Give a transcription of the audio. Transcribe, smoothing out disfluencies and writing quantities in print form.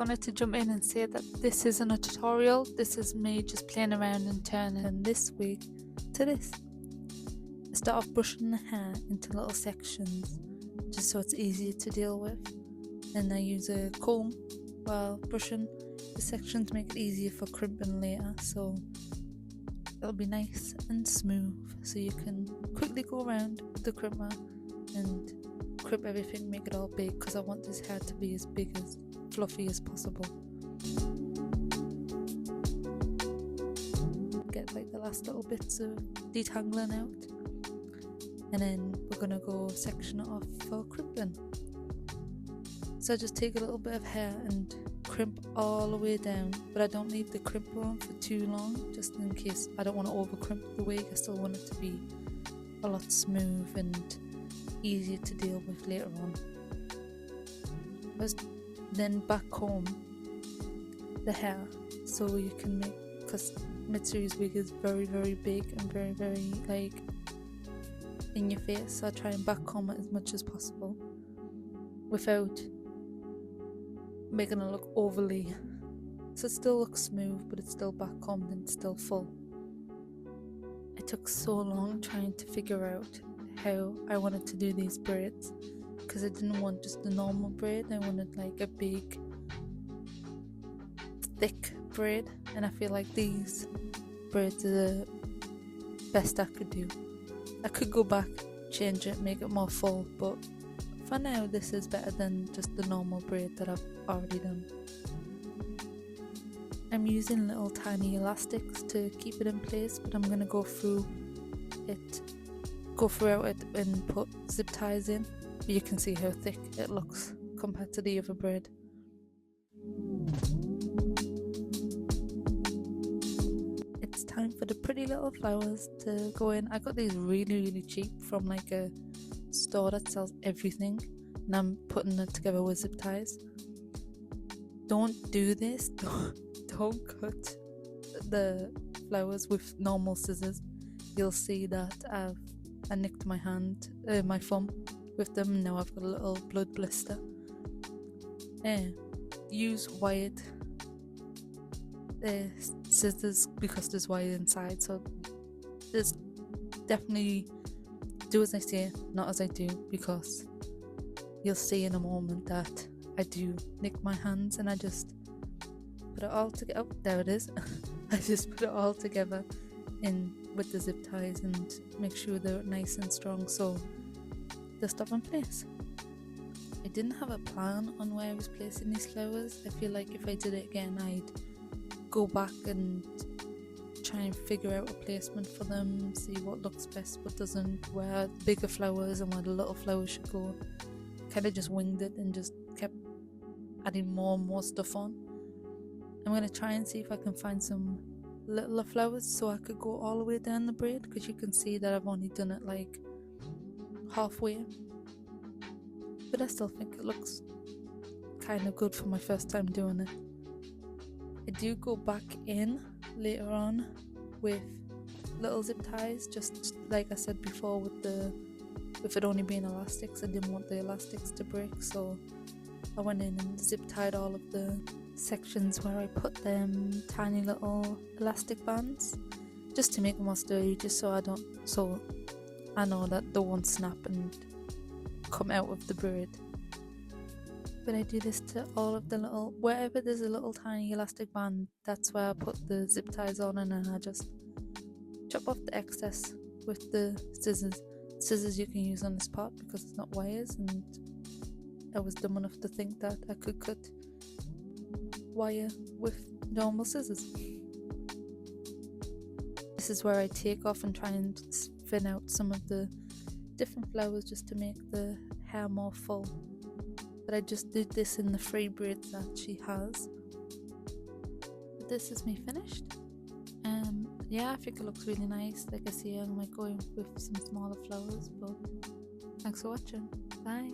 wanted to jump in and say that this isn't a tutorial, this is me just playing around and turning this week to this. I start off brushing the hair into little sections just so it's easier to deal with, and I use a comb while brushing the sections to make it easier for crimping later, so it'll be nice and smooth so you can quickly go around the crimper and crimp everything, make it all big, because I want this hair to be as big as fluffy as possible. Get like the last little bits of detangling out, and then we're gonna go section it off for crimping. So I just take a little bit of hair and crimp all the way down, but I don't leave the crimper on for too long, just in case I don't want to over crimp the wig. I still want it to be a lot smooth and easier to deal with later on. Then back comb the hair so you can make, because Mitsuri's wig is very big and very like in your face, so I try and back comb it as much as possible without making it look overly, so it still looks smooth but it's still back combed and still full. It took so long trying to figure out how I wanted to do these braids, because I didn't want just the normal braid, I wanted like a big thick braid, and I feel like these braids are the best I could do. I could go back, change it, make it more full, but for now this is better than just the normal braid that I've already done. I'm using little tiny elastics to keep it in place, but I'm going to go throughout it and put zip ties in. You can see how thick it looks compared to the other braid. It's time for the pretty little flowers to go in. I got these really cheap from like a store that sells everything, and I'm putting it together with zip ties. Don't do this. Don't cut the flowers with normal scissors. You'll see that I nicked my hand, my thumb with them, and now I've got a little blood blister. Use wired scissors because there's wire inside, so there's definitely do as I say, not as I do, because you'll see in a moment that I do nick my hands, and I just put it all together. Oh, there it is. I just put it all together in with the zip ties and make sure they're nice and strong so they'll stop in place. I didn't have a plan on where I was placing these flowers. I feel like if I did it again, I'd go back and try and figure out a placement for them, see what looks best, what doesn't, where bigger flowers and where the little flowers should go. Kind of just winged it and just kept adding more and more stuff on. I'm going to try and see if I can find some littler flowers so I could go all the way down the braid, because you can see that I've only done it like halfway, but I still think it looks kind of good for my first time doing it. I do go back in later on with little zip ties, just like I said before with it only being elastics. I didn't want the elastics to break, so I went in and zip tied all of the sections where I put them tiny little elastic bands, just to make them more sturdy, just so I know that they won't snap and come out of the braid. But I do this to all of the little, wherever there's a little tiny elastic band, that's where I put the zip ties on, and then I just chop off the excess with the scissors you can use on this part because it's not wires, and I was dumb enough to think that I could cut wire with normal scissors. This is where I take off and try and thin out some of the different flowers just to make the hair more full. But I just did this in the free braids that she has. But this is me finished. Yeah, I think it looks really nice. Like I say, I might go with some smaller flowers, but thanks for watching. Bye.